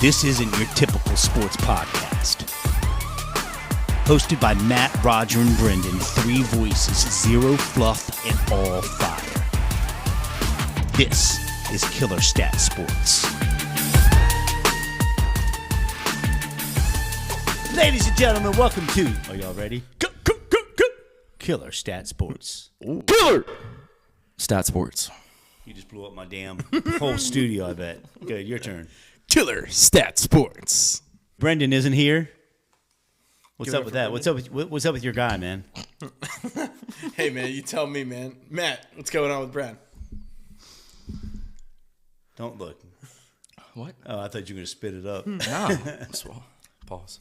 This isn't your typical sports podcast. Hosted by Matt, Roger, and Brendan, three voices, zero fluff, and all fire. This is Killer Stat Sports. Ladies and gentlemen, welcome to, are y'all ready? Killer Stat Sports. Killer Stat Sports. You just blew up my damn whole studio, I bet. Good, your turn. Killer Stat Sports. Brendan isn't here. What's Give it up up with for that? What's up with your guy, man? Hey, man, you tell me, man. Matt, what's going on with Brad? Don't look. What? Oh, I thought you were going to spit it up. No. Pause.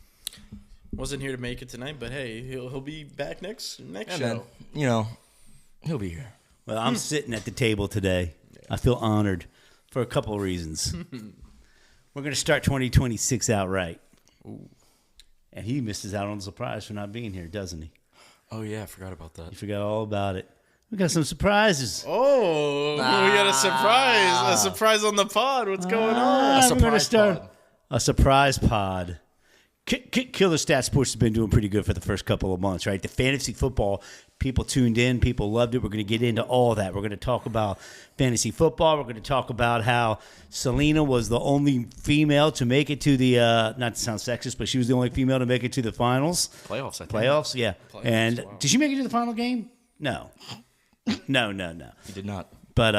Wasn't here to make it tonight, but hey, he'll be back next And show. then, he'll be here. Well, I'm sitting at the table today. I feel honored for a couple of reasons. We're going to start 2026 out right. Ooh. And he misses out on the surprise for not being here, doesn't he? Oh, yeah, I forgot about that. You forgot all about it. We got some surprises. Oh, we got a surprise. A surprise on the pod. What's going on? We're going to surprise start pod. a surprise pod. Killer Stat Sports has been doing pretty good for the first couple of months, right? The fantasy football, people tuned in, people loved it. We're going to get into all that. We're going to talk about fantasy football. We're going to talk about how Selena was the only female to make it to the, not to sound sexist, but she was the only female to make it to the finals. Playoffs, I think. Playoffs, yeah. Playoffs, And wow. did she make it to the final game? No. No. He did not. But,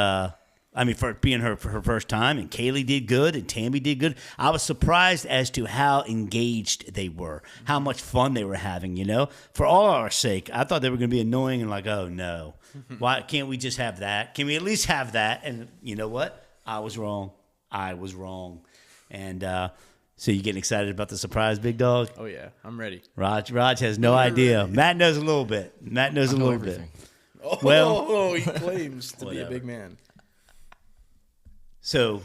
I mean, for it being for her first time, and Kaylee did good, and Tammy did good. I was surprised as to how engaged they were, how much fun they were having, you know? For all our sake, I thought they were going to be annoying and like, oh, no. Why can't we just have that? Can we at least have that? And you know what? I was wrong. And so you getting excited about the surprise, big dog? Oh, yeah, I'm ready. Raj has no idea. Matt knows a little bit. Matt knows a know little everything. Oh, Well- he claims to be a Whatever. big man. bit. So,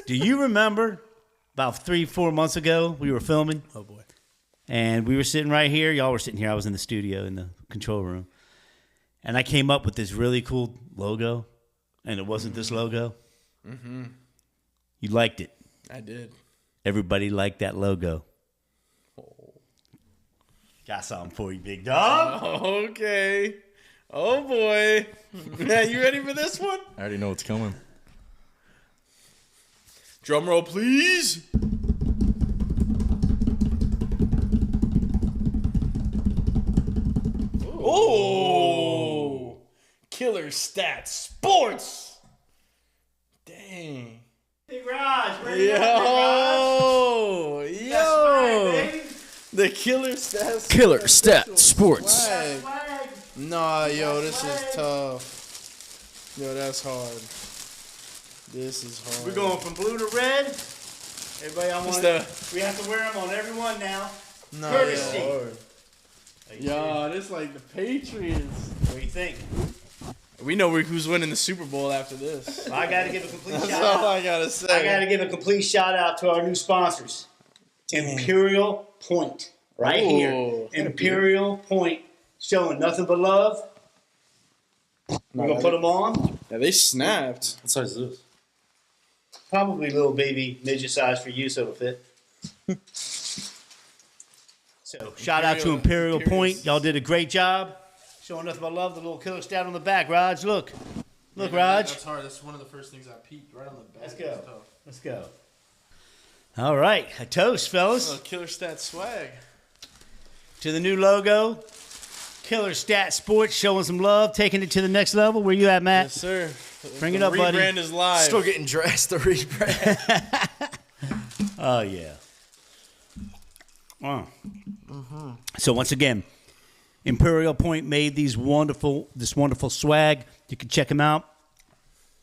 do you remember about 3-4 months ago we were filming? Oh, boy. And we were sitting right here. Y'all were sitting here. I was in the studio in the control room. And I came up with this really cool logo. And it wasn't this logo. Mm-hmm. You liked it. I did. Everybody liked that logo. Got something for you, big dog. Okay. Oh, boy. Matt, you ready for this one? I already know what's coming. Drum roll, please. Oh, Killer Stat Sports. Dang. Big Raj. Yo. The Killer Stat Killer Stat Sports. Swag. Nah, yo, this is tough. Yo, that's hard. This is hard. We're going from blue to red. Everybody, we have to wear them on everyone now. Nah, courtesy. yeah, hard. Yo, this like the Patriots. What do you think? We know who's winning the Super Bowl after this. I got to give a complete That's shout all out. I gotta say. I got to give a complete shout out to our new sponsors, Imperial Point, right Ooh. here. Imperial Point, showing nothing but love. We're gonna put them on. Yeah, they snapped. What size is this? Probably little baby midget size for you, so it'll fit. So shout out to Imperial Point. Y'all did a great job. Showing nothing but love. The little killer stat on the back. Raj, look. Look, Raj. That's hard. That's one of the first things I peeked right on the back. Let's go. Let's go. All right. A toast, fellas, Killer Stat swag. to the new logo. Killer Stat Sports, showing some love, taking it to the next level. Where you at, Matt? Yes, sir. Bring it The up, buddy. Rebrand is live. Still getting dressed to rebrand. Oh, yeah. Wow. So once again, Imperial Point made this wonderful swag. You can check them out.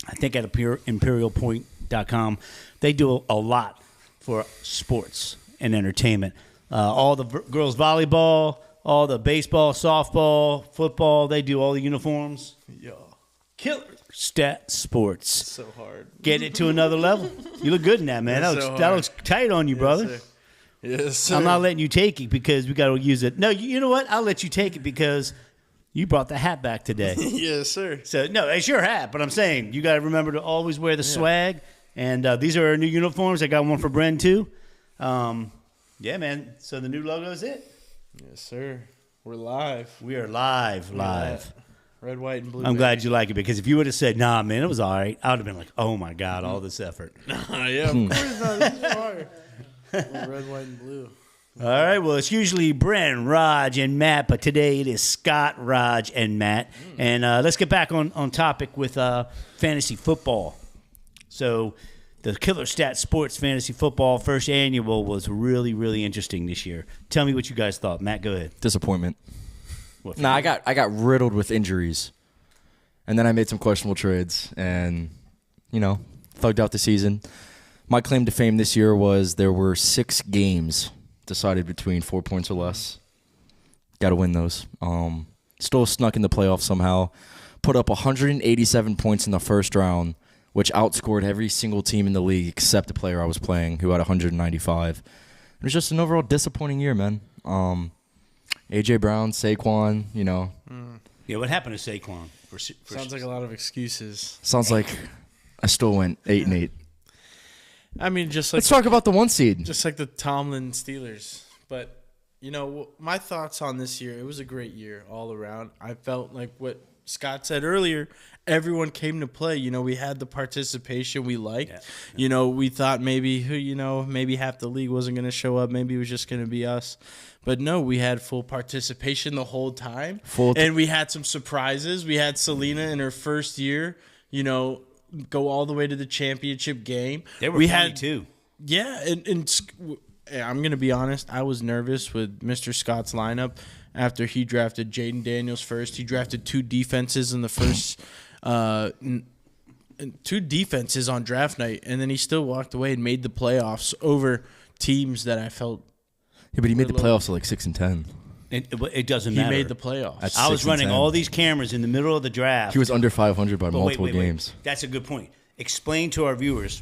I think at imperialpoint.com. They do a lot for sports and entertainment. All the girls volleyball, all the baseball, softball, football. They do all the uniforms. Yo, Killer Stat Sports. so hard. Get it to another level. You look good in that, man. That's That so looks, hard. looks tight on you, brother. Yes, sir. Yes, sir. I'm not letting you take it because we got to use it. No, you know what? I'll let you take it because you brought the hat back today. Yes, sir. So, no, it's your hat, but I'm saying you got to remember to always wear the swag And these are our new uniforms. I got one for Bren, too. Yeah, man. So the new logo is it. Yes, sir. We're live. We are live. Red, white, and blue. I'm glad you like it because if you would have said, nah, man, it was all right, I would have been like, oh, my God, all this effort. Yeah, of course not. This is fire. We're red, white, and blue. All right, well, it's usually Bren, Raj, and Matt, but today it is Scott, Raj, and Matt. And let's get back on topic with fantasy football. So the Killer Stat Sports Fantasy Football first annual was really, really interesting this year. Tell me what you guys thought. Matt, go ahead. Disappointment. What, Nah, I got riddled with injuries, and then I made some questionable trades, and thugged out the season. My claim to fame this year was there were 6 games decided between 4 points or less. Got to win those. Still snuck in the playoffs somehow. Put up 187 points in the first round, which outscored every single team in the league except the player I was playing, who had 195. It was just an overall disappointing year, man. A.J. Brown, Saquon, Yeah, what happened to Saquon? Sounds like a lot of excuses. Sounds like I still went 8-8. I mean, Let's talk about the 1 seed. just like the Tomlin Steelers. But, my thoughts on this year, it was a great year all around. I felt like what Scott said earlier, everyone came to play. We had the participation we liked. Yeah. We thought maybe half the league wasn't going to show up. Maybe it was just going to be us. But no, we had full participation the whole time. And we had some surprises. We had Selena in her first year, go all the way to the championship game. They were funny, too. Yeah, and I'm going to be honest. I was nervous with Mr. Scott's lineup after he drafted Jaden Daniels first. He drafted 2 defenses in the first 2 defenses on draft night, and then he still walked away and made the playoffs over teams that I felt. Yeah, but he made the playoffs at like 6-10. It doesn't matter. He made the playoffs. I was running all these cameras in the middle of the draft. He was under 500 by multiple wait. games. That's a good point. Explain to our viewers.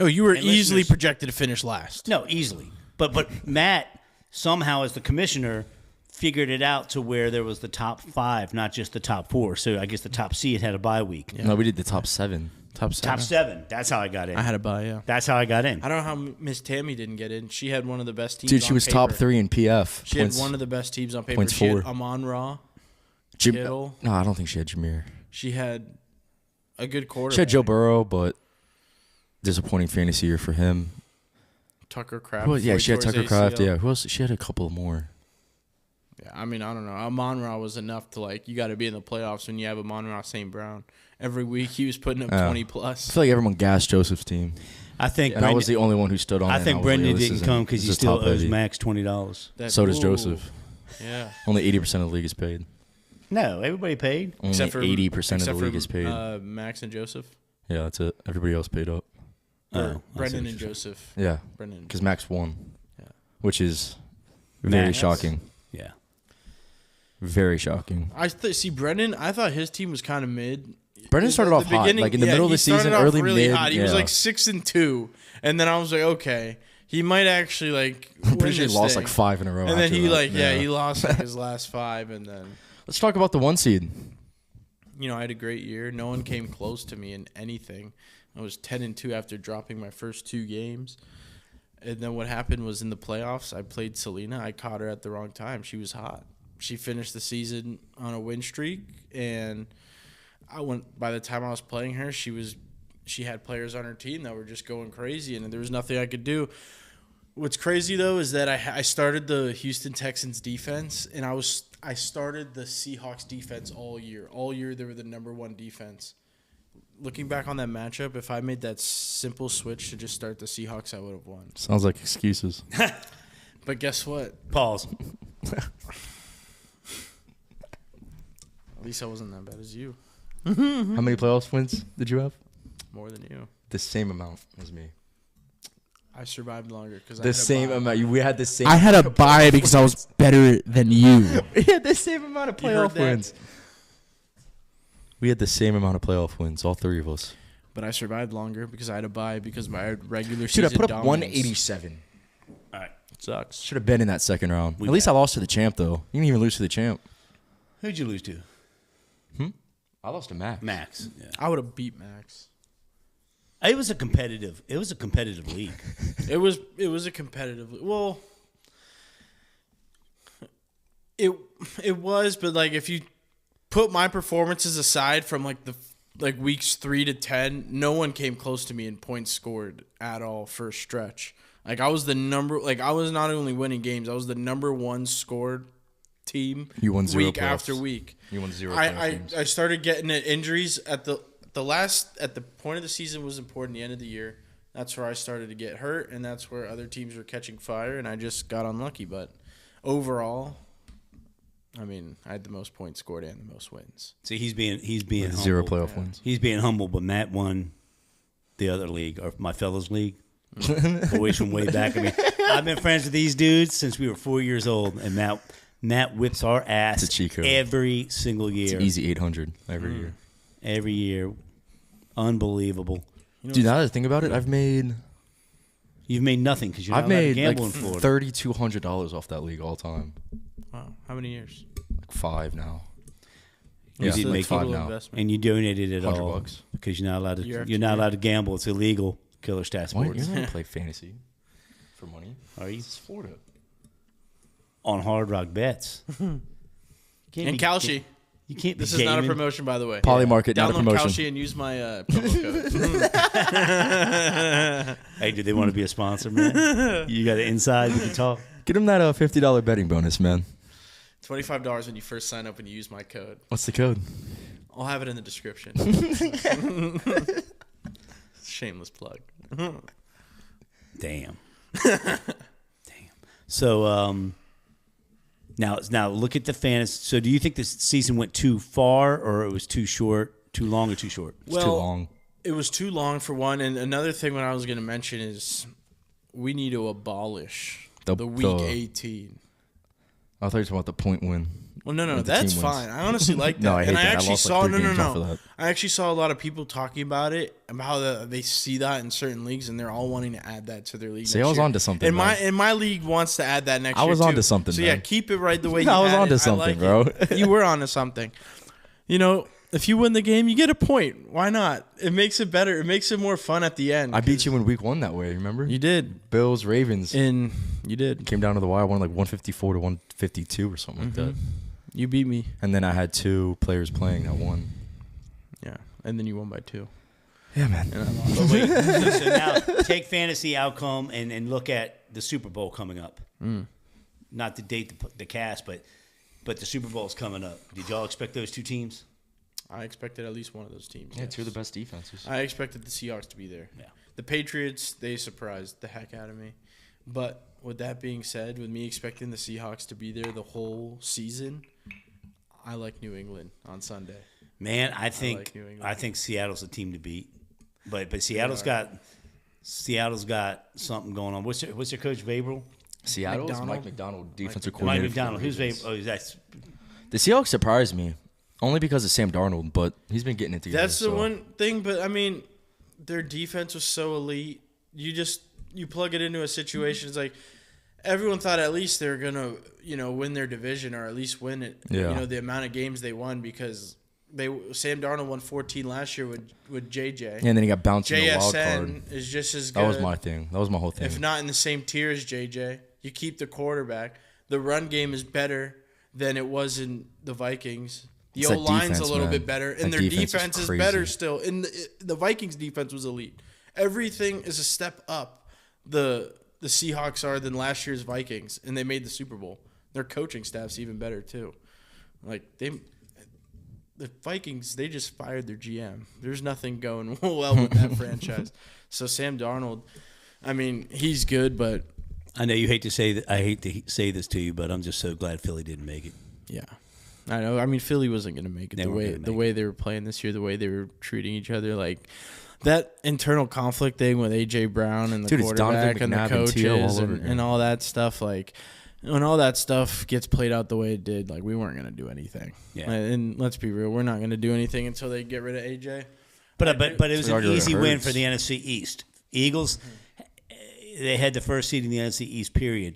Oh, you were easily listeners. projected to finish last. No, easily. But Matt, somehow as the commissioner, figured it out to where there was the top 5, not just the top 4. So I guess the top seed had a bye week. Yeah. No, we did the top 7. Top 7. Top 7. That's how I got in. I had a bye, yeah. That's how I got in. I don't know how Miss Tammy didn't get in. She had one of the best teams. Dude, she was paper. top 3 in PF. She had one of the best teams on paper. Points She 4. had Amon-Ra, Kittle. No, I don't think she had Jameer. She had a good quarterback. She had Joe Burrow, but disappointing fantasy year for him. Tucker Kraft. Well, yeah, she had Tucker Kraft. ACL. Yeah, who else? She had a couple more. Yeah, I mean, I don't know. Amon-Ra was enough to, you got to be in the playoffs when you have Amon-Ra St. Brown. Every week he was putting up 20 plus. I feel like everyone gassed Joseph's team. I think And I was the only one who stood on it. I think Brendan didn't come because he still owes Max $20. So does Joseph. Yeah. Only 80% of the league is paid. No, everybody paid. Only 80% of the league is paid. Max and Joseph. Yeah, that's it. Everybody else paid up. Brendan and Joseph. Yeah, Brendan. because Max won, Yeah. which is very Max. shocking. Yeah. Very shocking. See Brendan. I thought his team was kind of mid. Brendan started off hot, like in the middle of the season, early really mid. hot. He was like 6-2, and then I was like, okay, he might actually I'm pretty sure he lost like 5 in a row. And then after he that. he lost his last 5, and then Let's talk about the 1 seed. I had a great year. No one came close to me in anything. I was 10-2 after dropping my first 2 games. And then what happened was in the playoffs, I played Selena. I caught her at the wrong time. She was hot. She finished the season on a win streak, and by the time I was playing her, she had players on her team that were just going crazy, and there was nothing I could do. What's crazy though is that I started the Houston Texans defense, and I started the Seahawks defense all year. All year they were the number 1 defense. Looking back on that matchup, if I made that simple switch to just start the Seahawks, I would have won. Sounds like excuses. But guess what? Pause. At least I wasn't that bad as you. How many playoffs wins did you have? More than you. The same amount as me. I survived longer because The same amount. We had the same. I had a bye because I was better than you. We had the same amount of You heard playoff that? wins. We had the same amount of playoff wins, all 3 of us. But I survived longer because I had a bye because my regular Dude, season I put up dominance 187. All right. Sucks. Should have been in that second round. We At least bet. I lost to the champ, though. You didn't even lose to the champ. Who'd you lose to? I lost to Max. Max. Yeah. I would have beat Max. It was a competitive league. It was a competitive. Well, it was, but like if you put my performances aside from like weeks 3 to 10, no one came close to me in points scored at all for a stretch. Like I was I was not only winning games, I was the number 1 scored team. You won 0 week playoffs. after week. You won 0 playoff games. I started getting injuries at the point of the season was important. The end of the year, that's where I started to get hurt, and that's where other teams were catching fire, and I just got unlucky. But overall, I mean, I had the most points scored and the most wins. See, he's being humble. 0 playoff wins. He's being humble, but Matt won the other league, or my fellows league. Boys from way back. I mean, I've been friends with these dudes since we were 4 years old, and Matt whips our ass It's a cheat code. every single year. It's an easy 800 every year. Every year. Unbelievable. Dude, now that I think about it, You've made nothing because you're not I've allowed to made like gamble in Florida. $3,200 off that league all time. Wow, how many years? Like 5 now. You Yeah, didn't like make 5 total now. investment. And you donated it all $100 because you're not allowed to. Year after You're not year. allowed to gamble. It's illegal. Killer Stat Why? Sports. You're not play fantasy for money. Are you This is Florida. on Hard Rock Bets? And Kalshi. You can't. This be is not a gaming. promotion, by the way. Polymarket, not a Download promotion. Kalshi and use my promo code. Hey, do they want to be a sponsor, man? You got it inside. We can talk. Get him that $50 betting bonus, man. $25 when you first sign up and you use my code. What's the code? I'll have it in the description. Shameless plug. Damn. Damn. So now look at the fantasy. So do you think this season went too far, or it was too short, too long, or too short? It's too long. It was too long for one. And another thing what I was going to mention is we need to abolish the week 18. I thought you were talking about the point win. Well, no, With the that's team fine. wins. I honestly like that. No, I hate and that. I actually lost, like, saw 3 games off of that. I actually saw a lot of people talking about it, about how they see that in certain leagues, and they're all wanting to add that to their league. See, next I was year. onto something, And man. my league wants to add that next I year. was too. onto something, So yeah, man. keep it right the way you I was had onto it. something, I like bro. it. You were onto something. You know, if you win the game, you get a point. Why not? It makes it better. It makes it more fun at the end. I beat you in week 1 that way, remember? You did. Bills, Ravens. And you did. Came down to the wire, won like 154 to 152 or something like that. You beat me. And then I had 2 players playing that won. Yeah. And then you won by 2. Yeah, man. And I lost. But wait, so now take fantasy outcome and look at the Super Bowl coming up. Not to date the cast, but the Super Bowl is coming up. Did y'all expect those 2 teams? I expected at least one of those teams. Yeah, yes. 2 of the best defenses. I expected the Seahawks to be there. Yeah. The Patriots, they surprised the heck out of me. But with that being said, with me expecting the Seahawks to be there the whole season, I like New England on Sunday. Man, I like think New England. I think Seattle's a team to beat. But Seattle's got something going on. What's your coach, Vrabel? Seattle is McDonald? Mike McDonald, defensive Mike coordinator. Mike for the McDonald. Who's Ravens. Vrabel? Oh, that's The Seahawks surprised me, only because of Sam Darnold, but he's been getting it together. That's the so. one thing, but I mean, their defense was so elite. You plug it into a situation. It's like everyone thought at least they're gonna win their division or at least win it. Yeah. The amount of games they won because Sam Darnold won 14 last year with JJ. And then he got bounced in the wild card. JSN is just as good. That was my thing. That was my whole thing. If not in the same tier as JJ. You keep the quarterback. The run game is better than it was in the Vikings. The It's that O-line's a defense, little man. bit better, and That their defense is defense is crazy. better still. And the Vikings' defense was elite. Everything is a step up. The Seahawks are than last year's Vikings, and they made the Super Bowl. Their coaching staff's even better too. Like the Vikings, they just fired their GM. There's nothing going well with that franchise. So Sam Darnold, I mean, he's good, but I know you hate to say that. I hate to say this to you, but I'm just so glad Philly didn't make it. yeah. I know. I mean, Philly wasn't going to make it They the weren't way gonna the make way they were playing this year, the way they were treating each other, like that internal conflict thing with AJ Brown and the Dude, it's quarterback Donovan and the McNabb and T.O. all coaches over again. and all that stuff. Like when all that stuff gets played out the way it did, like we weren't going to do anything. Yeah. And let's be real, we're not going to do anything until they get rid of AJ. But it was So an arguably easy it win hurts. for the NFC East. Eagles, they had the first seed in the NFC East. Period.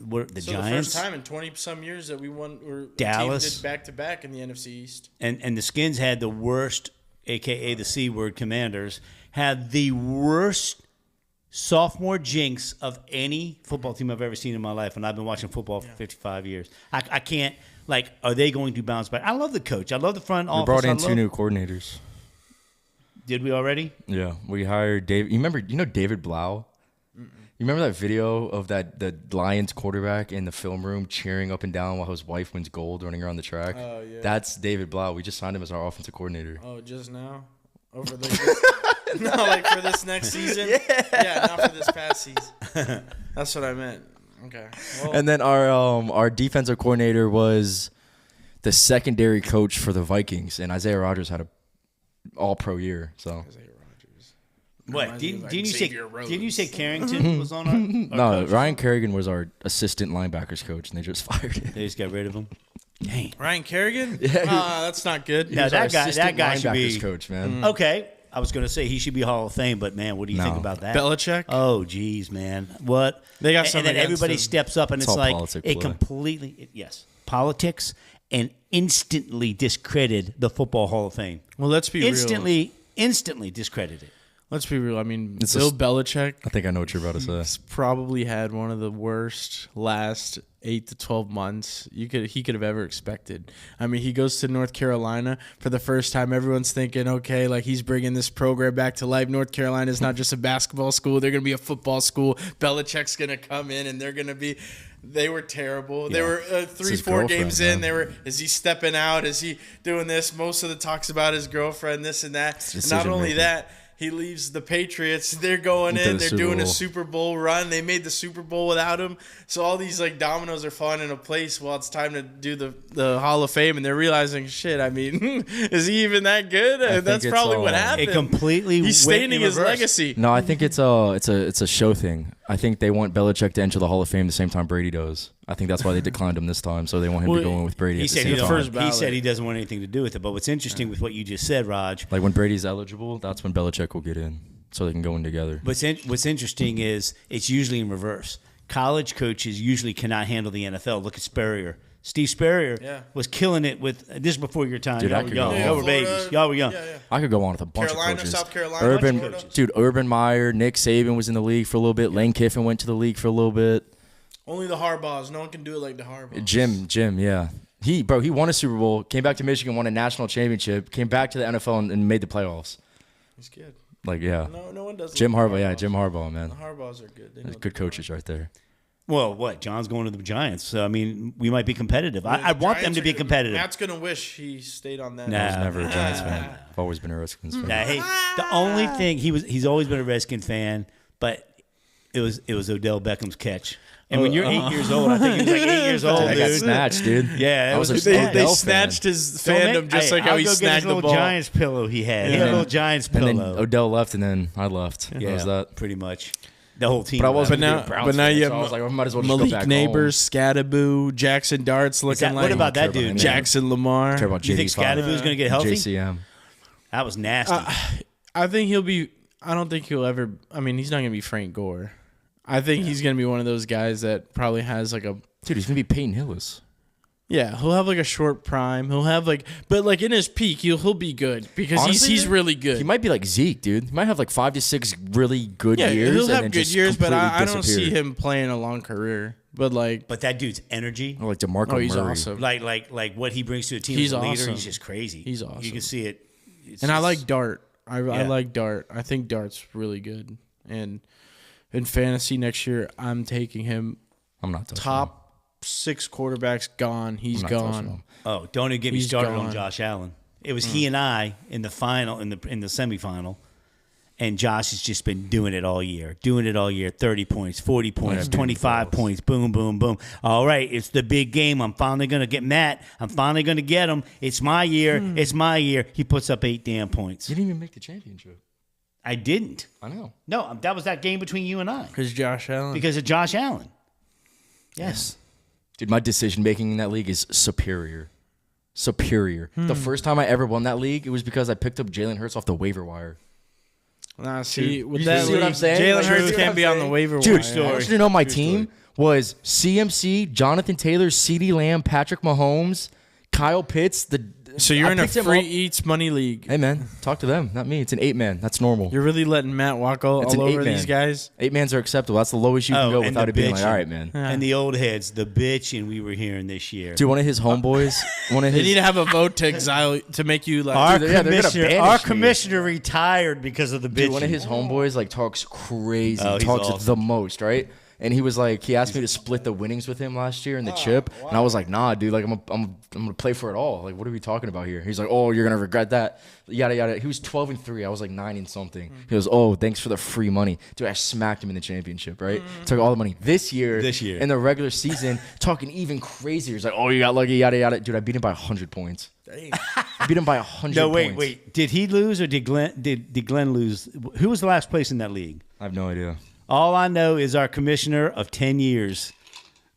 Were the So Giants the first time in 20-some years that we won, or Dallas. teams did back-to-back in the NFC East. and the Skins had the worst a.k.a. the C-word Commanders, had the worst sophomore jinx of any football team I've ever seen in my life, and I've been watching football for 55 years. I can't, like, are they going to bounce back? I love the coach. I love the front office. We brought in 2 new coordinators. Did we already? Yeah, we hired Dave. You know David Blau? You remember that video of the Lions quarterback in the film room cheering up and down while his wife wins gold running around the track? Oh, yeah. That's David Blau. We just signed him as our offensive coordinator. Oh, just now? Over the no, like for this next season? Yeah, not for this past season. That's what I meant. Okay. Well, And then our defensive coordinator was the secondary coach for the Vikings, and Isaiah Rodgers had a all-pro year. So Isaiah Rodgers. What? Reminds me of, like, Didn't Xavier Rhodes. you say Carrington was on our no, coach? Ryan Kerrigan was our assistant linebackers coach, and they just fired him. They just got rid of him. Dang. Ryan Kerrigan? Yeah. That's not good. No, He was our that guy assistant should be linebackers coach, man. Okay. I was going to say he should be Hall of Fame, but man, what do you think No. about that? Belichick? Oh, geez, man. What? They got and something then against everybody him. steps up, and It's it's all like politic it play. completely, yes, politics, and instantly discredited the Football Hall of Fame. Well, let's be real. Instantly discredited. Let's be real. I mean, It's Bill a- Belichick I think I know what you're about to say. has probably had one of the worst last 8 to 12 months he could have ever expected. I mean, he goes to North Carolina for the first time. Everyone's thinking, okay, like he's bringing this program back to life. North Carolina is not just a basketball school; they're going to be a football school. Belichick's going to come in, and they're going to be. They were terrible. They were 3-4 games in. man. They were. Is he stepping out? Is he doing this? Most of the talks about his girlfriend, this and that. And not only decision-making. that. He leaves the Patriots. They're going Into in. the They're Super doing a Bowl. Super Bowl run. They made the Super Bowl without him. So all these like dominoes are falling into place. Well, it's time to do the Hall of Fame, and they're realizing, shit. I mean, is he even that good? think That's it's probably all- what It happened. It completely He's went staining in his reverse. legacy. No, I think it's a show thing. I think they want Belichick to enter the Hall of Fame the same time Brady does. I think that's why they declined him this time. So they want him Well, to go in with Brady. He at the said, same he, the time. first he ballot. said he doesn't want anything to do with it. But what's interesting with what you just said, Raj, Like when Brady's eligible, that's when Belichick will get in, so they can go in together. what's interesting is it's usually in reverse. College coaches usually cannot handle the NFL. Look at Spurrier. Steve Spurrier Yeah. was killing it with this is before your time. Dude, Y'all I were could young. go Y'all on. were Florida. babies. Y'all were young. Yeah, yeah. I could go on with a bunch Carolina, of coaches. South Carolina, Urban, bunch of coaches. dude, Urban Meyer, Nick Saban was in the league for a little bit. Lane Kiffin went to the league for a little bit. Only the Harbaughs. No one can do it like the Harbaughs. Jim, yeah. He won a Super Bowl, came back to Michigan, won a national championship, came back to the NFL and made the playoffs. He's good. Like, yeah. No one does. Jim like the Harbaugh, yeah, Harbaughs. Jim Harbaugh, man. The Harbaughs are good. They know Good coaches right there. Well, what? John's going to the Giants. So, I mean, we might be competitive. I The want them Giants to are be good. competitive. Matt's gonna wish he stayed on that. Nah. I was never a Giants fan. I've always been a Redskins fan. Nah, hey, the only thing he's always been a Redskin fan, but it was Odell Beckham's catch. And when you're 8 years old, I think he was like 8 years old, I got dude. snatched, dude. Yeah, it I was was a a They, snatch. they Odell snatched fan. his Don't fandom make- just hey, like how I'll he go get snagged his the little ball. Giants pillow he had. He had a little Giants And then pillow. Odell left, and then I left. That yeah, was that. pretty much. The whole team. But I left. wasn't But now- a Browns but now fan, you so have I was like, I might as well just go Malik back Neighbors, Scadaboo, Jackson Darts looking that- like what about that care about dude? him. Jackson Lamar. home. Care about You think JD5. Scadaboo's going to get healthy? JCM. That was nasty. I think he'll be. I don't think he'll ever. I mean, he's not gonna be Frank Gore. I think he's gonna be one of those guys that probably has like a. Dude, he's gonna be Peyton Hillis. Yeah, he'll have like a short prime. He'll have like, but like in his peak, he'll be good because Honestly, he's dude, really good. He might be like Zeke, dude. He might have like 5 to 6 really good yeah, years. he'll and have then good just years, but I completely don't see disappear. him playing a long career. But like, but that dude's energy, Or like DeMarco oh, he's Murray. awesome. like what he brings to a team He's as a leader, awesome. he's just crazy. He's You awesome. can see it. It's And I just- like Dart. I Yeah. like Dart. I think Dart's really good. And in fantasy next year, I'm taking him I'm not touching him. top 6 quarterbacks gone. He's I'm not touching gone. him. Oh, don't even get me He's started on gone. Josh Allen. It was he and I in the final, in the semifinal, and Josh has just been doing it all year. 30 points, 40 points, 25 points, boom, boom, boom. All right, it's the big game. I'm finally going to get Matt. I'm finally going to get him. It's my year. It's my year. He puts up 8 damn points. You didn't even make the championship. I didn't. I know. No, that was that game between you and I Because Josh Allen. because of Josh Allen. Yes. Dude, my decision making in that league is superior. Superior. The first time I ever won that league, it was because I picked up Jalen Hurts off the waiver wire. Nah, see, with You that see what I'm league, saying? Jalen Like, Hurts you see what can't I'm be on the saying? waiver Dude, wire. I want you to know my team was CMC, Jonathan Taylor, CeeDee Lamb, Patrick Mahomes, Kyle Pitts, the So you're I in a picked him free up. eats money league. Hey man, talk to them, not me. It's an 8-man. That's normal. You're really letting Matt walk all It's an over 8-man. these guys. 8-mans are acceptable. That's the lowest you can go and without the it being like, bitching. all right, man. Yeah. And the old heads, the bitching we were hearing this year. Dude, one of his homeboys, one of They his. need to have a vote to exile to make you like. Our Dude, yeah, they're gonna commissioner, banish our me. commissioner retired because of the bitching. Dude, one of his homeboys like talks crazy, Oh, he's talks awesome. the most, right? And he was like, he asked me to split the winnings with him last year in the chip, and I was like, nah, dude, like I'm gonna play for it all. Like, what are we talking about here? He's like, oh, you're gonna regret that, yada yada. He was 12-3, I was like 9 and something. He goes, oh, thanks for the free money, dude. I smacked him in the championship, right? Took all the money. This year, in the regular season, talking even crazier. He's like, oh, you got lucky, yada yada. Dude, I beat him by 100 points. I beat him by 100. No, points. wait. Did he lose or did Glenn lose? Who was the last place in that league? I have no idea. All I know is our commissioner of 10 years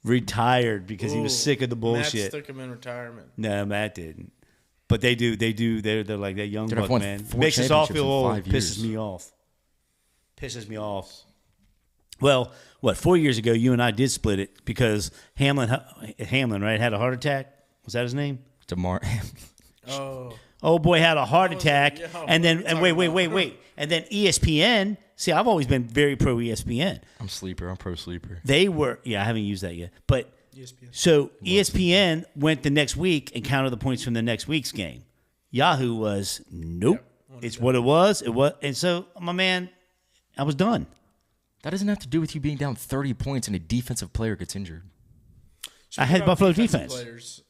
retired because he was sick of the Matt bullshit. stuck him in retirement. No, Matt didn't. But they do. They're like that young Dude, I've buck, won man. 4 Makes us all feel championships in old. 5 Pisses years. me off. Pisses me off. Well, 4 years ago, you and I did split it because Hamlin, right, had a heart attack. Was that his name? DeMar. Oh, Old boy had a heart attack, yeah, and then what are you talking wait, and then ESPN. See, I've always been very pro ESPN. I'm sleeper. I'm pro sleeper. They were, I haven't used that yet, but ESPN. so ESPN went the next week and counted the points from the next week's game. Yahoo was nope. It's what it was. And so my man, I was done. That doesn't have to do with you being down 30 points and a defensive player gets injured. I had Speaking about Buffalo defensive defense. Players,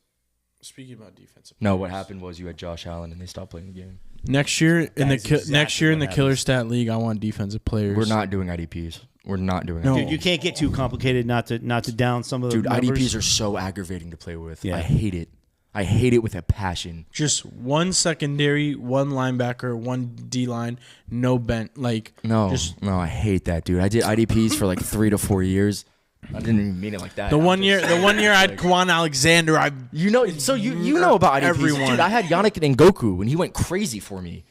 speaking about defensive. No, what players. happened was you had Josh Allen and they stopped playing the game. Next year in the That is exactly next year in what the Killer happens. Stat League, I want defensive players. We're not doing IDPs. We're not doing No. IDPs. Dude, you can't get too complicated not to down some of the Dude, numbers. IDPs are so aggravating to play with. Yeah. I hate it. I hate it with a passion. Just one secondary, one linebacker, one D line, no bent. Like No, just no, I hate that, dude. I did IDPs for like 3 to 4 years. I didn't even mean it like that. the I'm one just year. saying, The one year I had like- Kwan Alexander. I You know, so you know about IDPs. Everyone. Dude, I had Yannick and Ngoku, and he went crazy for me.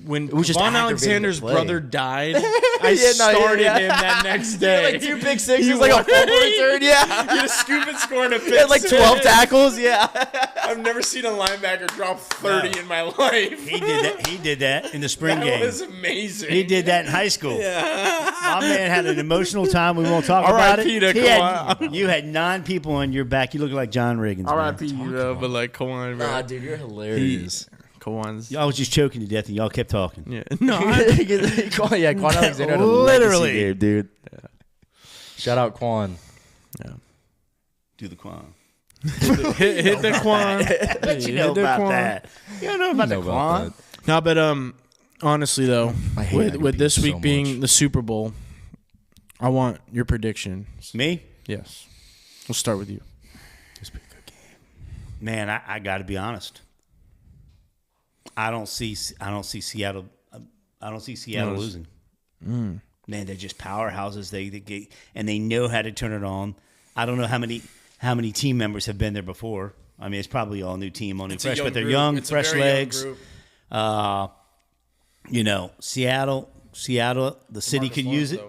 when was just Kwan aggravating to Alexander's play. brother died, I Yeah, no, yeah, started yeah. him that next day. Like 2 big sixes, like a fumble return, yeah. He had a scoop and score and a He had like 12 tackles, yeah. I've never seen a linebacker drop 30 in my life. He did that. He did that in the spring That game. was amazing. He did that in high school. My man had an emotional time. We won't talk about it. R.I.P. to He had- Kawhi. you had 9 people on your back. You look like John Riggins. man. R.I.P. you though, but like Kwan, bro. Nah, dude, you're hilarious. Kwan's. I was just choking to death, and y'all kept talking. Yeah. No. Yeah, Quan Alexander had a Literally. legacy game, dude. Shout out Quan. Do the Quan. hit the Kwan. But you know about that. You don't know about the know about Quan. No, but honestly though, I hate with this IDPs week so being much. the Super Bowl, I want your predictions. Me? Yes. We'll start with you. Man, I got to be honest. I don't see Seattle. I don't see Seattle No. losing. Man, they're just powerhouses. They get and they know how to turn it on. I don't know how many team members have been there before. I mean, it's probably all new team, all new fresh, but they're young, fresh legs. You know, Seattle, the city could use it,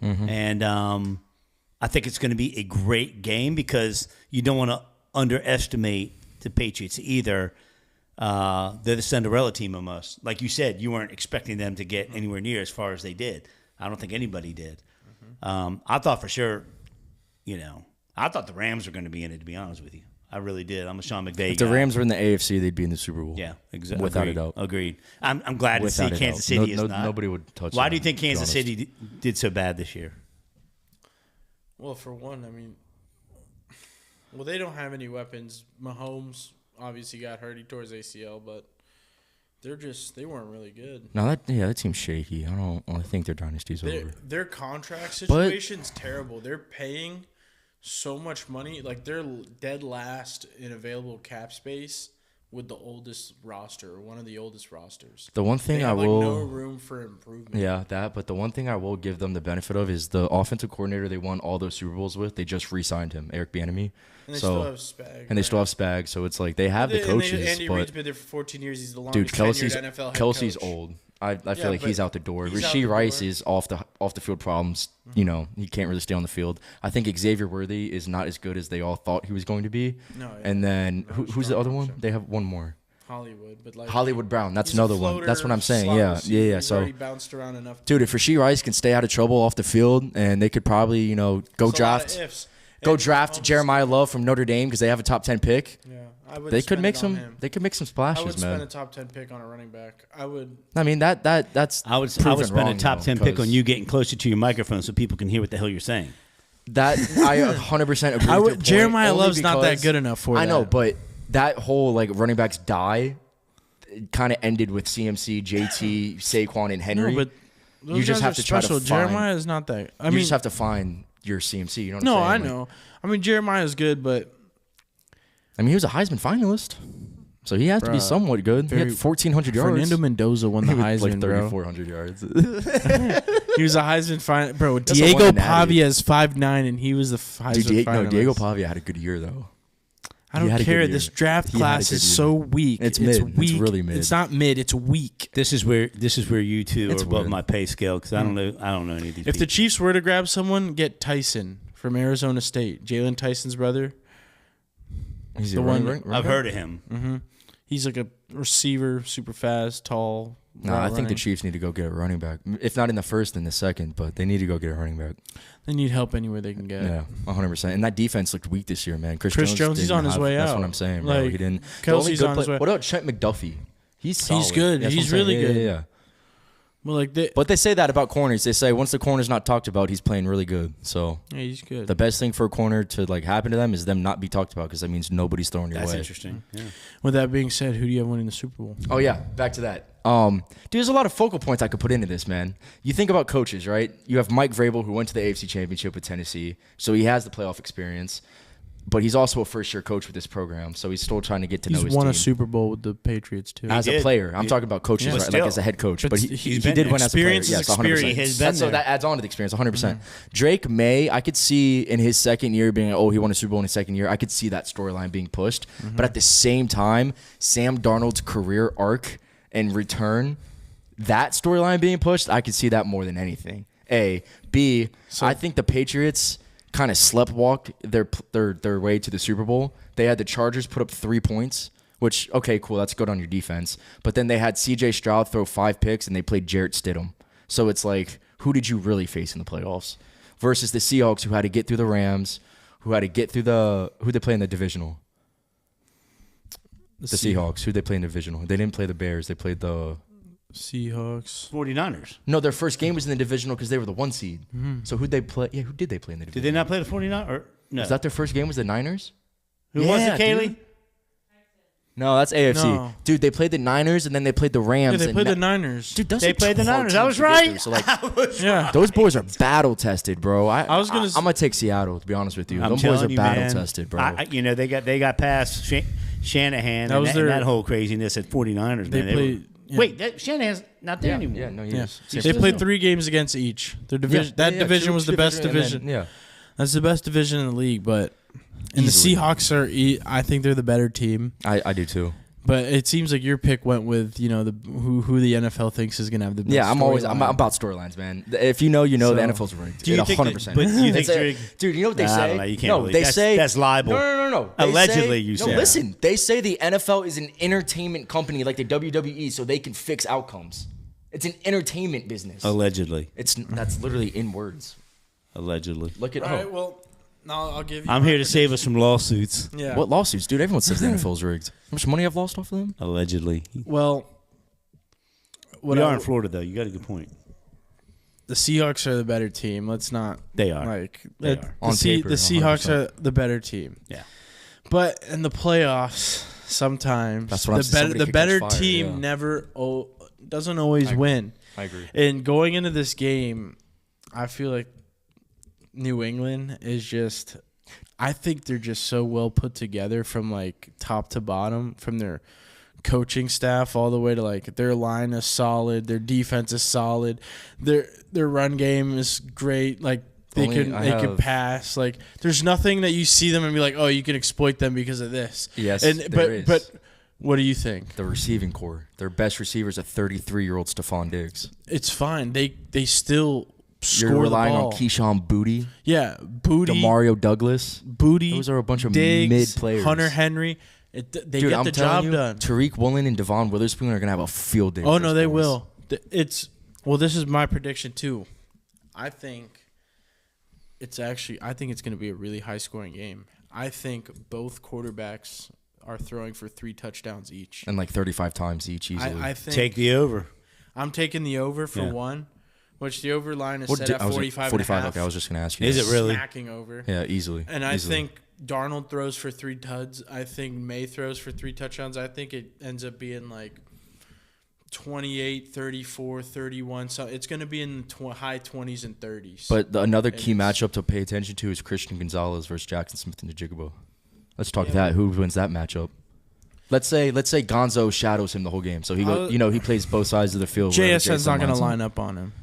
and I think it's going to be a great game because you don't want to underestimate the Patriots either. They're the Cinderella team almost. Like you said, you weren't expecting them to get anywhere near as far as they did. I don't think anybody did. I thought for sure, I thought the Rams were going to be in it, to be honest with you. I really did. I'm a Sean McVay If the guy. Rams were in the AFC, they'd be in the Super Bowl. Yeah, exactly. Without a doubt. Agreed. I'm glad to Without see a Kansas doubt. City is not. Nobody would touch Why them, do you think to be Kansas honest. City did so bad this year? Well, for one, I mean, they don't have any weapons. Mahomes obviously got hurt. He tore his ACL, but they weren't really good. No, that team's shaky. I think their dynasty's over. Their contract situation's terrible. They're paying so much money. Like, they're dead last in available cap space with the oldest roster, or one of the oldest rosters. The one thing They I have, will, no room for improvement. yeah, but the one thing I will give them the benefit of is the offensive coordinator they won all those Super Bowls with. They just re-signed him, Eric Bieniemy. And they still have Spag. And they still have Spags, so it's like they have the And coaches, Andy but Reid's been there for 14 years. He's the dude, longest tenured NFL head Kelsey's coach. old. I feel Yeah, like he's but out the door. he's out Rashee the Rice door. is off the field problems. You know, he can't really stay on the field. I think Xavier Worthy is not as good as they all thought he was going to be. No, yeah. And then No, who's the strong other one? option. They have one more. Hollywood, but like Hollywood Brown. That's he's a another one. floater, That's what I'm saying. slot Yeah, receiver. yeah. He's So, already bounced around enough. dude, if Rashee Rice can stay out of trouble off the field, and they could probably, go It's a lot of draft, ifs. go And draft Mahomes- Jeremiah Love from Notre Dame because they have a top 10 pick. Yeah, I would. They could spend make it on some. him. They could make some I splashes, would spend man. a top 10 pick on a running back. I would. I mean that's I would proven spend a wrong, top though, 10 pick 'cause on you getting closer to your microphone so people can hear what the hell you're saying. That I 100% agree. I with would. your point, Jeremiah only Love's not that because- good enough for I that. know, but that whole like running backs die kind of ended with CMC, JT, Saquon, and Henry. No, but those You just guys have are to try to special. find- Jeremiah is not that. I you mean, just have to find your CMC. You know what no, I'm I saying? know. I mean, Jeremiah is good, but I mean, he was a Heisman finalist, so he has to be Bruh, somewhat good. He had 1,400 yards. Fernando Mendoza won the He was, Heisman, like bro. 3,400 yards. He was a Heisman finalist, bro. That's a Diego one natty. Pavia is 5'9", and he was the Heisman finalist. Diego Pavia had a good year though. I He don't had a good care. year. This draft He had a class good is year. so weak. It's mid. It's weak. really mid. It's not mid. It's weak. This is where you two It's are above weird. my pay scale because I don't know any of these If the people. Chiefs were to grab someone, get Tyson from Arizona State, Jalen Tyson's brother. He's The a one- running- I've heard of him. Mm-hmm. He's like a receiver, super fast, tall. No, I think the running. Chiefs need to go get a running back. If not in the first, in the second, but they need to go get a running back. They need help anywhere they can get. Yeah, 100%. And that defense looked weak this year, man. Chris Chris Jones, he's didn't on his way That's out. what I'm saying, bro. Like, He didn't. the Kelsey's only good on his way. What about Trent McDuffie? He's solid. good. That's what He's I'm saying. really Yeah, good. yeah, yeah. Well, like they, But they say that about corners. They say once the corner's not talked about, he's playing really good. So yeah, he's good. the best thing for a corner to like happen to them is them not be talked about because that means nobody's throwing your That's way. interesting. Yeah. With that being said, who do you have winning the Super Bowl? Oh yeah, back to that. Dude, there's a lot of focal points I could put into this, man. You think about coaches, right? You have Mike Vrabel, who went to the AFC Championship with Tennessee, so he has the playoff experience. But he's also a first-year coach with this program, so he's still trying to get to know He's his won team. a Super Bowl with the Patriots too. As a did. player, I'm He- talking about coaches, Yeah. right? But like still. as a head coach. But But he's he been- did win as a player. experience is Yes, 100%. experience. He has That's been so there. that adds on to the experience, 100%. Drake May, I could see in his second year being, he won a Super Bowl in his second year. I could see that storyline being pushed. But at the same time, Sam Darnold's career arc and return, that storyline being pushed, I could see that more than anything. A. B, I think the Patriots kind of sleptwalked their way to the Super Bowl. They had the Chargers put up 3 points, which, okay, cool, that's good on your defense. But then they had C.J. Stroud throw 5 picks, and they played Jarrett Stidham. So it's like, who did you really face in the playoffs? Versus the Seahawks, who had to get through the Rams, who had to get through who they play in the divisional? The Seahawks. Who they play in the divisional? They didn't play the Bears. They played the... Seahawks. 49ers. No, their first game was in the divisional because they were the 1 seed. So who'd they play? Yeah, who did they play in the Did divisional? they not play the 49ers? Or, no. Was that their first game was the Niners? Who was Yeah, it, Kaylee? dude. No, that's AFC. No. Dude, they played the Niners and then they played the Yeah, Rams. they and played that- the Niners. Dude, those They are played the hard Niners. I teams was to get right. through. So like, Yeah. those boys are battle tested, bro. I was gonna I'm gonna take Seattle to be honest with you. I'm Those boys telling are you, battle man, tested, bro. they got past Shanahan That and, was that, their- and that whole craziness at 49ers. They man. They played- were- yeah. Wait, Shanahan's not there anymore. Yeah, no, he Yeah. is. They played 3 games against each. Their division. Yeah, that yeah, division two- was two the best division, and division. then- That's the best division in the league. But and Easily. the Seahawks are. I think they're the better team. I do too. But it seems like your pick went with who the NFL thinks is gonna have the best. Yeah, I'm storyline. about storylines, man. If you know, the So- NFL's rigged. Do you It think 100%. that- but do you think It's a- Drake- dude, you know what they Nah, I say? don't know. You can't no, really- they that's- say that's libel. No. They Allegedly, say, you No, said. listen. They say the NFL is an entertainment company like the WWE, so they can fix outcomes. It's an entertainment business. Allegedly. That's literally in words. Allegedly. Look at All right. Well, now I'll give you. I'm here to save us from lawsuits. Yeah. what lawsuits, dude? Everyone says the NFL's rigged. How much money I've lost off of them? Allegedly. Well, what We I- are in Florida, though. You got a good point. the Seahawks are the better team. Let's not They are. like They the, are. On paper, the Seahawks 100%. are the better team. Yeah. But in the playoffs, sometimes That's what I'm the saying. better Somebody could better catch fire, team yeah. never doesn't always win. I agree. And going into this game, I feel like New England is just. I think they're just so well put together from like top to bottom, from their coaching staff all the way to like their line is solid, their defense is solid, their run game is great. Like they Only can I they can have- pass. Like there's nothing that you see them and be like, oh, you can exploit them because of this. Yes, and there is. but what do you think? The receiving core. Their best receivers are 33-year-old Stephon Diggs. It's fine. They still score You're the relying ball. on Keyshawn Booty, Yeah, Booty. Demario Douglas. Booty. Those are a bunch of Diggs, mid players. Hunter Henry. They Dude, get I'm the telling job you, done. Tariq Woolen and Devon Witherspoon are gonna have a field day. Oh with no, those they boys. will. This is my prediction too. I think it's going to be a really high scoring game. I think both quarterbacks are throwing for 3 touchdowns each. And like 35 times each easily. I think Take the over. I'm taking the over for Yeah. one, which the over line is What set did- at I was 45 45. and a half. Okay, I was just gonna ask you. Is that. it really? Smacking over. Yeah, easily. And I Easily. think Darnold throws for 3 tuds. I think May throws for 3 touchdowns. I think it ends up being like 28, 34, 31. So it's going to be in the high 20s and 30s. But another key It's- matchup to pay attention to is Christian Gonzalez versus Jackson Smith and Njigba. Let's talk that. Who wins that matchup? Let's say Gonzo shadows him the whole game, so he plays both sides of the field. wherever JSN's Jason not going to lines him. line up on him.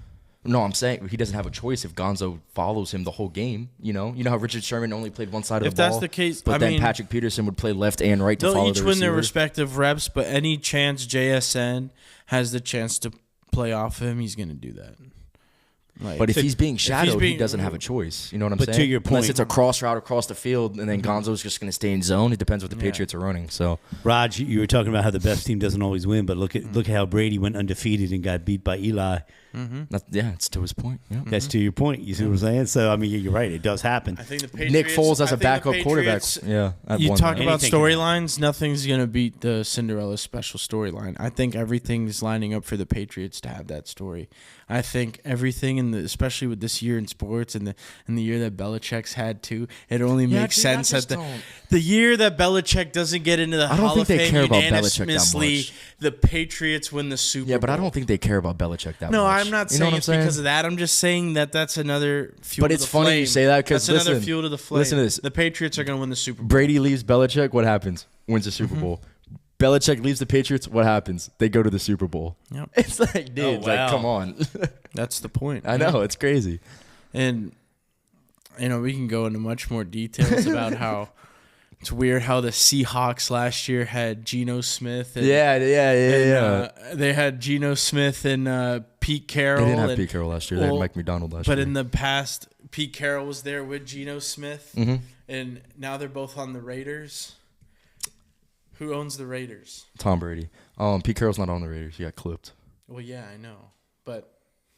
No, I'm saying he doesn't have a choice if Gonzo follows him the whole game. You know how Richard Sherman only played one side of If the ball. that's the case, but I then mean, Patrick Peterson would play left and right to they'll follow each the win their receiver. respective reps, but any chance JSN has the chance to play off him, he's going to do that. Like, But if he's being shadowed, he being- doesn't have a choice. You know what I'm But to saying? your Unless point- it's a cross route across the field, and then Gonzo's just going to stay in zone. It depends what the Yeah. Patriots are running. So Raj, you were talking about how the best team doesn't always win, but look at how Brady went undefeated and got beat by Eli. it's to his point. Yeah. That's to your point. You see what I'm saying? So I mean, you're right. It does happen. I think the Patriots, Nick Foles as I a think the backup quarterback. Patriots- Yeah, at You one talk time. about Anything can storylines. Nothing's gonna beat the Cinderella special storyline. I think everything's lining up for the Patriots to have that story. I think everything especially with this year in sports and the year that Belichick's had too. It only Yeah, makes dude, I sense just that don't- the year that Belichick doesn't get into the I don't Hall think of they Fame care about Belichick that unanimously, much. the Patriots win the Super Yeah, but I Bowl. don't think they care about Belichick that No, much. I'm not You know saying what it's I'm saying? because of that. I'm just saying that's another fuel. But to it's the funny flame. you say that 'cause that's another listen, fuel to the flame. listen to this. The Patriots are going to win the Super Bowl. Brady leaves Belichick. What happens? Wins the Super Bowl. Belichick leaves the Patriots. What happens? They go to the Super Bowl. Yep. It's like, dude, it's wow. like, come on. That's the point. I know it's crazy. And we can go into much more details about how it's weird how the Seahawks last year had Geno Smith. And, Yeah. they had Geno Smith and Pete Carroll. They didn't have and- Pete Carroll last year. They had well, Mike McDonald last But year. in the past, Pete Carroll was there with Geno Smith, Mm-hmm. and now they're both on the Raiders. Who owns the Raiders? Tom Brady. Pete Carroll's not on the Raiders. He got clipped. Well, yeah, I know, but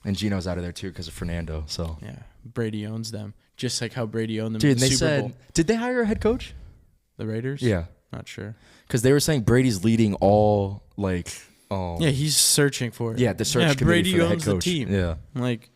And Gino's out of there too because of Fernando. So, yeah, Brady owns them, just like how Brady owned them dude, in the they Super said, Bowl. did they hire a head coach? The Raiders? Yeah, Not sure. because they were saying Brady's leading all like. Yeah, he's searching for it. Yeah, the search Yeah, committee Brady for the head owns the coach. team. Yeah. Like,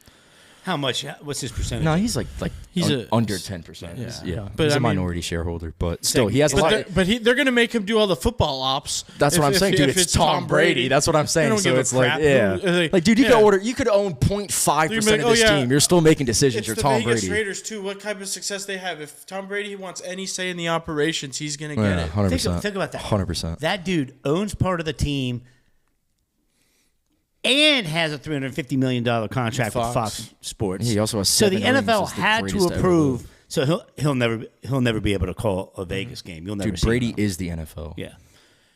How much? What's his percentage? No, he's like He's under 10%. Yeah. Yeah, But he's I a mean- minority shareholder, but still, he has a But lot. they're gonna make him do all the football ops. That's what I'm saying, dude. It's Tom Brady. That's what I'm They saying. don't So give a it's like, crap yeah, who- like, dude, you yeah. you could own 0.5% You'd be like, of oh, this yeah. team. You're still making decisions. It's You're the Tom Vegas Brady. Raiders too. What type of success they have? If Tom Brady wants any say in the operations, he's gonna get Yeah, it. 100%. Think about that. 100%. That dude owns part of the team and has a $350 million contract with Fox. Fox Sports. He also has so the 7 rings NFL as the had greatest to to ever approve. live. So he'll never be able to call a Vegas game. You'll never Dude, see Brady him. is the NFL. Yeah.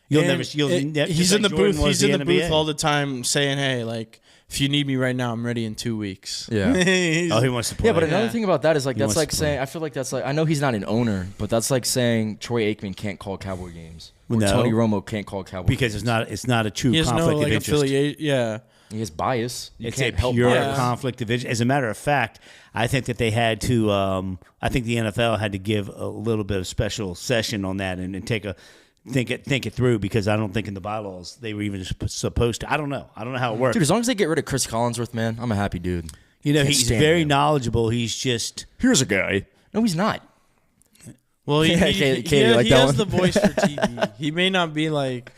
You'll never. He's in the booth. He's in the booth all the time, saying, "Hey, like, if you need me right now, I'm ready in 2 weeks." Yeah. He's- Oh, he wants to play. Yeah, but another Yeah. thing about that is like He that's wants like to saying play. I feel like that's like I know he's not an owner, but that's like saying Troy Aikman can't call Cowboy games or No. Tony Romo can't call Cowboy because games. it's not a true he has conflict no like of interest. affiliate. Yeah, He has bias. You It's can't a help pure bias. conflict of interest. As a matter of fact, I think that they had to. I think the NFL had to give a little bit of special session on that and think it through, because I don't think in the bylaws they were even supposed to. I don't know how it works. Dude, as long as they get rid of Chris Collinsworth, man, I'm a happy dude. You know, Can't he's stand very him. knowledgeable. He's just Here's a guy. No, he's not. well, he, Yeah, he, Katie, he, like he that has one? the voice for TV. He may not be like.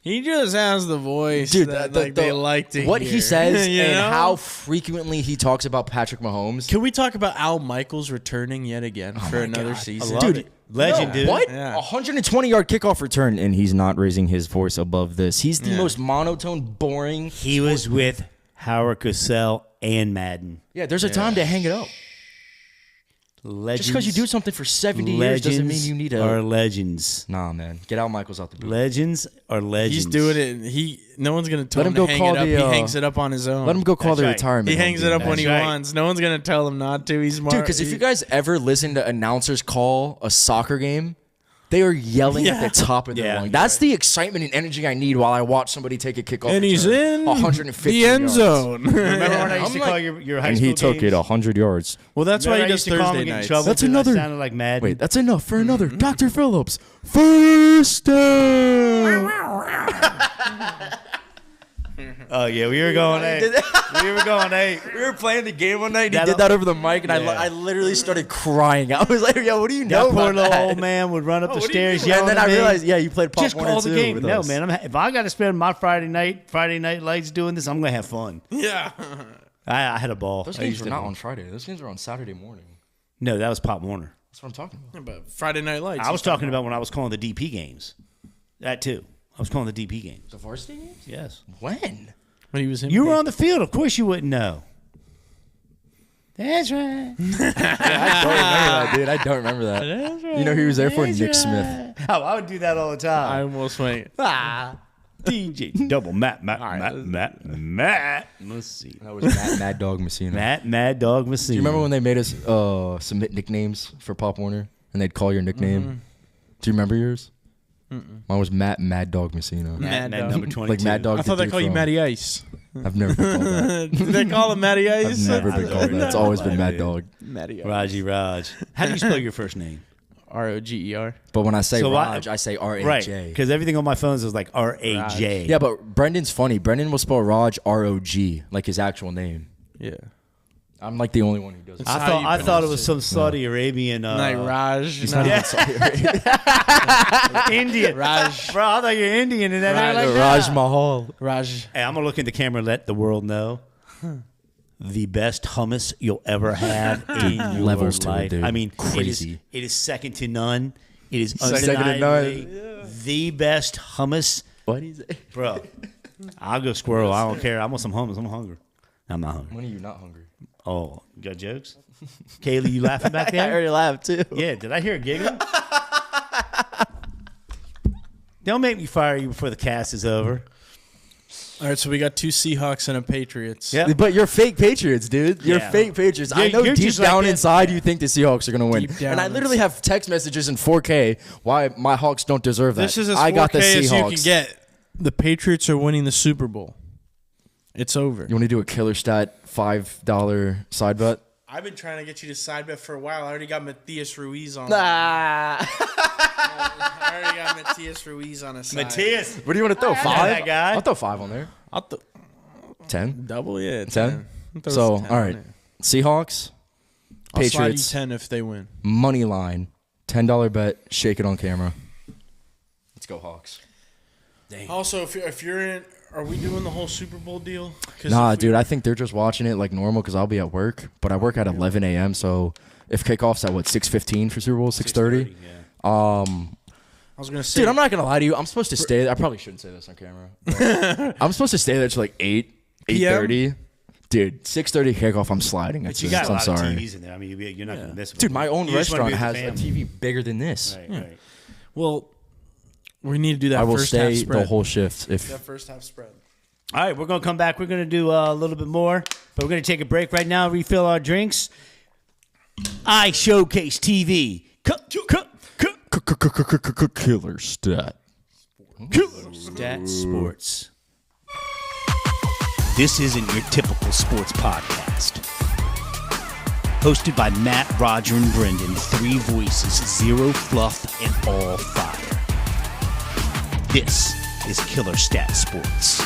He just has the voice Dude, that the- they like to what hear. he says You and know? how frequently he talks about Patrick Mahomes. Can we talk about Al Michaels returning yet again for another God, I season? love it. Legend, dude. What? Yeah. 120-yard kickoff return, and he's not raising his voice above this. He's the Yeah. most monotone, boring. He was with Howard Cosell and Madden. Yeah, there's a time to hang it up. Legends. Just because you do something for 70 years doesn't mean you need are a. legends. Nah, man. Get Al Michaels out the booth. Legends are legends. He's doing it. No one's gonna tell Let him him go to hang call it up. the, He hangs it up on his own. Let him go call That's the right. retirement. He home, hangs dude. it up when he That's right. wants. No one's gonna tell him not to. He's smart. Dude, because if you guys ever listen to announcers call a soccer game, They are yelling at the top of their Yeah, lungs. you're That's the excitement and energy I need while I watch somebody take a kickoff. And he's return in 150 the end yards. zone. Remember when I used I'm to like- call your high And school he took games? it 100 yards. Well, that's why Remember he I does used to call him Thursday and get in nights. trouble That's 'cause another- I sounded like Madden. Wait, that's enough for another. Dr. Phillips, first down. Oh yeah, we were going eight. We were going eight. We were playing the game one night, and he That'll- did that over the mic, and Yeah. I literally started crying. I was like, yo, what do you That know poor about little that? old man would run up the What do you stairs mean? yelling And then at I me. realized, yeah, you played Pop Just 1 call and the 2 game. with No, us. man. If I got to spend my Friday night lights doing this, I'm gonna have fun. Yeah. I had a ball. Those I games used were to- not on Friday. Those games were on Saturday morning. No, that was Pop Warner. That's what I'm talking about. But Friday Night Lights. I was talking about when I was calling the DP games. That too. I was calling the DP games. The varsity games? Yes. When? when he was in. You were on the field. Of course you wouldn't know. That's right. I don't remember that, dude. I don't remember that. You know who he was there for? Nick Smith. Oh, I would do that all the I time. almost went. DJ double Matt. Let's see. That was Mad Dog Messina. Mad Dog Messina. Do you remember when they made us submit nicknames for Pop Warner and they'd call your nickname? Do you remember yours? Mine was Mad Dog Messina. Matt Mad Dog. number 22. Like Mad Dog. I thought the they dude call you from- Matty Ice. I've never been called that. Did they call him Matty I've Ice? never been called that. It's always been Mad Dog. Matty Ice. Raji Raj. How do you spell your first name? Roger. But when I say So I- Raj, I say R-A-J. Right. Because everything on my phones is like R-A-J. Yeah, but Brendan's funny. Brendan will spell Raj R-O-G, like his actual name. Yeah. I'm like the only one who does it. how I you thought it was pronounce some Saudi Arabian. Like Raj. He's no. not even sorry. Indian. Raj. Bro, I thought you were Indian and then they're like, Raj nah. Mahal. Raj. Hey, I'm going to look in the camera and let the world know. The best hummus you'll ever have in your levels to it, life. dude. I mean, Crazy. It is second to none. It is Second to none. undeniably the best hummus. What is it? Bro, I'll go squirrel. I don't care. I want some hummus. I'm hungry. I'm not hungry. When are you not hungry? Oh, you got jokes? Kaylee, you laughing back I there? already laughed too. Yeah, did I hear a giggle? Don't make me fire you before the cast is over. All right, so we got 2 Seahawks and a Patriots. Yeah. But you're fake Patriots, dude. You're Yeah. fake Patriots. I know you're deep just like down that. inside you think the Seahawks are going to win. Deep down And I literally have text messages in 4K why my Hawks don't deserve that. This is as I got the 4K as you Seahawks. can get. The Patriots are winning the Super Bowl. It's over. You want to do a killer stat $5 side bet? I've been trying to get you to side bet for a while. I already got Matthias Ruiz on. Ah. I already got Matthias Ruiz on a side. Matthias. What do you want to throw? know 5? that guy. I'll throw 5 on there. I'll 10? double, yeah. 10? Throw So, 10 all on right. it. Seahawks, I'll slide you Patriots, 10 if they win. money line, $10 bet, shake it on camera. Let's go Hawks. Also, if you're in, are we doing the whole Super Bowl deal? 'Cause Nah, if we- dude, I think they're just watching it like normal because I'll be at work. But I work at 11 a.m. So if kickoff's at what 6:15 for Super Bowl, 6:30. I was gonna say, Dude, I'm not gonna lie to you. I'm supposed to stay. I probably shouldn't say this on camera. but I'm supposed to stay there till like 8:30. Dude, 6:30 kickoff. I'm sliding. But you got a I'm lot sorry. of TVs in there. I mean, you're not going to miss it. Dude, my own You just wanna restaurant be has with a the TV bigger than this. family. Right. well, we need to do that. I will first half stay spread. the whole shift. If That first half spread. All right, we're going to come back. We're going to do a little bit more, but we're going to take a break right now, refill our drinks. I Showcase TV. killer stat. Stat Sports. This isn't your typical sports podcast. Hosted by Matt, Roger, and Brendan, 3 voices, 0 fluff, and all fire. This is Killer Stat Sports.